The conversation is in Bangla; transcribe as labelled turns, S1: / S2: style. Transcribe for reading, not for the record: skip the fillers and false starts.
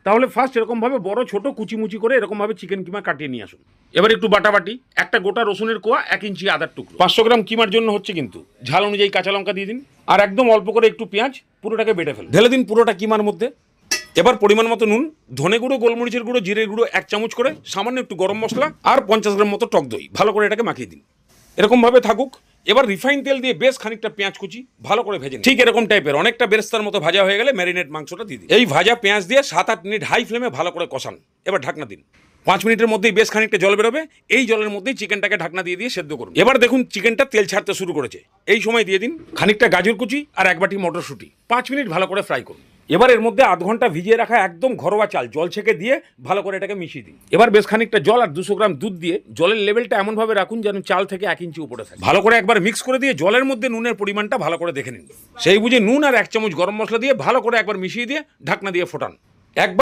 S1: তাহলে ফার্স্ট এরকমভাবে বড় ছোট কুচিমুচি করে এরকমভাবে চিকেন কিমা কাটিয়ে নিয়ে আসুন। এবার একটু বাটাবাটি, একটা গোটা রসুনের কোয়া, 1 ইঞ্চি আদার টুকরো, 500 গ্রাম কিমার জন্য হচ্ছে কিন্তু, ঝাল অনুযায়ী কাঁচা লঙ্কা দিয়ে দিন, আর একদম অল্প করে একটু পেঁয়াজ, পুরোটাকে বেটে ফেলুন, ঢেলে দিন পুরোটা কিমার মধ্যে। এবার পরিমাণ মতো নুন, ধনে গুঁড়ো, গোলমরিচের গুঁড়ো, জিরের গুঁড়ো 1 চামচ করে, সামান্য একটু গরম মশলা আর 50 গ্রাম মতো টক দই, ভালো করে এটাকে মাখিয়ে দিন। এরকমভাবে থাকুক। এবার রিফাইন তেল দিয়ে বেশ খানিকটা পেঁয়াজ কুচি ভালো করে ভেজে নিন। ঠিক এরকম টাইপের অনেকটা বেরেস্তার মতো ভাজা হয়ে গেলে ম্যারিনেট মাংসটা দিয়ে দিন। এই ভাজা পেঁয়াজ দিয়ে 7-8 মিনিট হাই ফ্লেমে ভালো করে কষান। এবার ঢাকনা দিন। 5 মিনিটের মধ্যেই বেশ খানিকটা জল বেরোবে। এই জলের মধ্যেই চিকেনটাকে ঢাকনা দিয়ে দিয়ে সেদ্ধ করুন। এবার দেখুন চিকেনটা তেল ছাড়তে শুরু করেছে। এই সময় দিয়ে দিন খানিকটা গাজর কুচি আর 1 বাটি মটরশুঁটি। 5 মিনিট ভালো করে ফ্রাই করুন। এবার এর মধ্যে আধ ঘন্টা ভিজিয়ে রাখা একদম ঘরোয়া চাল জল ছেঁকে দিয়ে ভালো করে এটাকে মিশিয়ে দিন। এবার বেশ খানিকটা জল আর 200 গ্রাম দুধ দিয়ে জলের লেভেলটা এমনভাবে রাখুন যেন চাল থেকে 1 ইঞ্চি উপরে থাকে। ভালো করে একবার মিক্স করে দিয়ে জলের মধ্যে নুনের পরিমাণটা ভালো করে দেখে নিন। সেই বুঝে নুন আর 1 চামচ গরম মশলা দিয়ে ভালো করে একবার মিশিয়ে দিয়ে ঢাকনা দিয়ে ফোটান। একবার